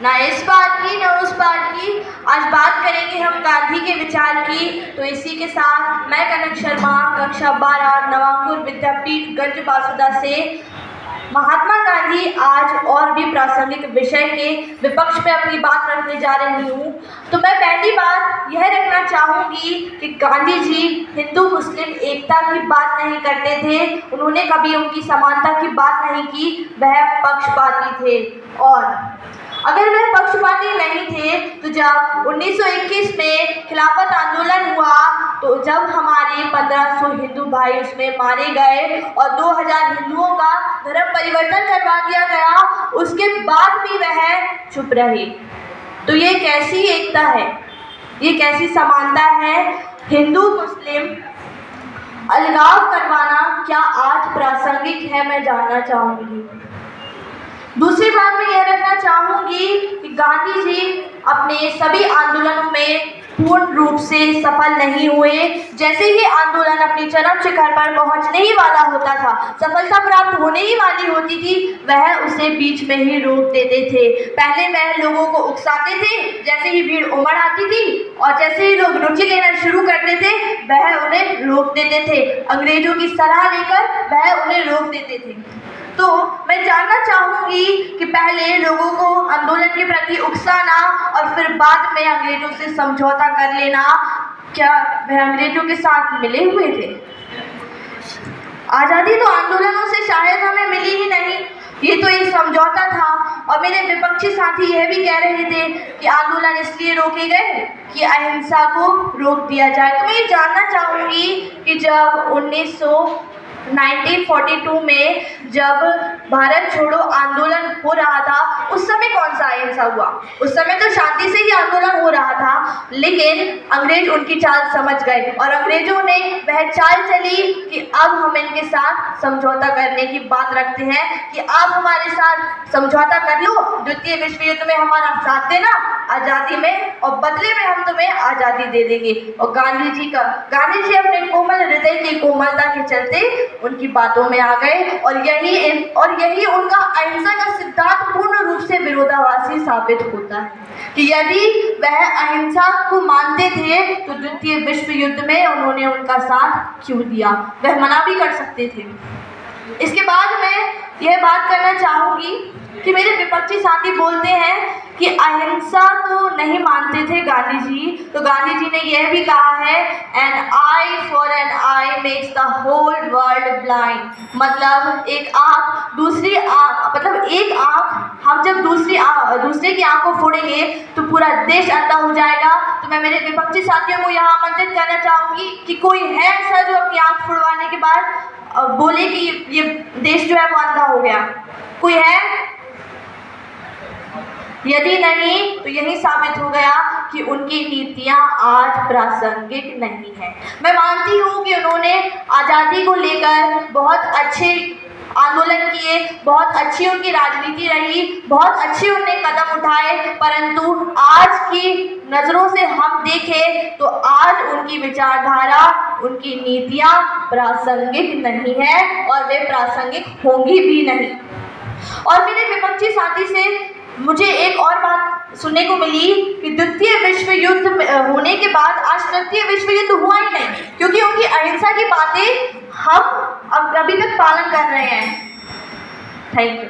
ना इस बात की ना उस बात की। आज बात करेंगे हम गांधी के विचार की। तो इसी के साथ मैं कनक शर्मा, कक्षा 12, नवांकुर विद्यापीठ गंज बासुदा से महात्मा गांधी आज और भी प्रासंगिक विषय के विपक्ष में अपनी बात रखने जा रही हूँ। तो मैं पहली बात यह रखना चाहूँगी कि गांधी जी हिंदू मुस्लिम एकता की बात नहीं करते थे, उन्होंने कभी उनकी समानता की बात नहीं की, वह पक्षपाती थे। और अगर वह पक्षपाती नहीं थे तो जब 1921 में खिलाफत आंदोलन हुआ तो जब हमारे 1500 हिंदू भाई उसमें मारे गए और 2000 हिंदुओं का धर्म परिवर्तन करवा दिया गया, उसके बाद भी वह चुप रहे। तो ये कैसी एकता है, ये कैसी समानता है? हिंदू मुस्लिम अलगाव करवाना क्या आज प्रासंगिक है, मैं जानना चाहूँगी। दूसरी बात मैं यह रखना चाहूँगी कि गांधी जी अपने सभी आंदोलनों में पूर्ण रूप से सफल नहीं हुए। जैसे ही आंदोलन अपनी चरम शिखर पर पहुंचने ही वाला होता था, सफलता प्राप्त होने ही वाली होती थी, वह उसे बीच में ही रोक देते थे। पहले वह लोगों को उकसाते थे, जैसे ही भीड़ उमड़ आती थी और जैसे ही लोग रुचि लेना शुरू करते थे, वह उन्हें रोक देते थे। अंग्रेजों की सलाह लेकर वह उन्हें रोक देते थे। तो मैं जानना चाहूँगी कि पहले लोगों को आंदोलन के प्रति उकसाना और फिर बाद में अंग्रेजों से समझौता कर लेना, क्या वह अंग्रेजों के साथ मिले हुए थे? आज़ादी तो आंदोलनों से शायद हमें मिली ही नहीं, ये तो एक समझौता था। और मेरे विपक्षी साथी यह भी कह रहे थे कि आंदोलन इसलिए रोके गए कि अहिंसा को रोक दिया जाए। तो मैं ये जानना चाहूँगी कि जब 1942 में जब भारत छोड़ो आंदोलन हो रहा था, उस समय कौन सा अहिंसा हुआ? उस समय तो शांति से ही आंदोलन हो रहा था, लेकिन अंग्रेज उनकी चाल समझ गए और अंग्रेजों ने वह चाल चली कि अब हम इनके साथ समझौता करने की बात रखते हैं कि आप हमारे साथ समझौता कर लो, द्वितीय विश्व युद्ध में हमारा साथ देना आज़ादी में, और बदले में हम तुम्हें आज़ादी दे देंगे। और गांधी जी अपने कोमल हृदय की कोमलता के चलते उनकी बातों में आ गए और यही उनका अहिंसा का सिद्धांत पूर्ण रूप से विरोधाभासी साबित होता है कि यदि वह अहिंसा को मानते थे तो द्वितीय विश्व युद्ध में उन्होंने उनका साथ क्यों दिया? वह मना भी कर सकते थे। इसके बाद मैं यह बात करना चाहूँगी कि मेरे विपक्षी साथी बोलते हैं कि अहिंसा को नहीं मानते थे गांधी जी, तो गांधी जी ने यह भी कहा है an eye for an eye makes the whole world blind. मतलब एक आँख दूसरी आँख, मतलब एक आँख हम जब दूसरे की आँख को फोड़ेंगे तो पूरा देश अंधा हो जाएगा। तो मैं मेरे विपक्षी साथियों को यहाँ आमंत्रित करना चाहूँगी कि कोई है ऐसा जो अपनी आँख फोड़वाने के बाद बोले कि ये देश जो है वो अंधा हो गया? कोई है? यदि नहीं तो यही साबित हो गया कि उनकी नीतियां आज प्रासंगिक नहीं है। मैं मानती हूँ कि उन्होंने आज़ादी को लेकर बहुत अच्छे आंदोलन किए, बहुत अच्छी उनकी राजनीति रही, बहुत अच्छे उन्होंने कदम उठाए, परंतु आज की नज़रों से हम देखें तो आज उनकी विचारधारा, उनकी नीतियां प्रासंगिक नहीं है और वे प्रासंगिक होंगी भी नहीं। और मेरे विपक्षी साथी से मुझे एक और बात सुनने को मिली कि द्वितीय विश्व युद्ध होने के बाद आज तृतीय विश्व युद्ध हुआ ही नहीं, क्योंकि उनकी अहिंसा की बातें हम अब अभी तक पालन कर रहे हैं। Thank you.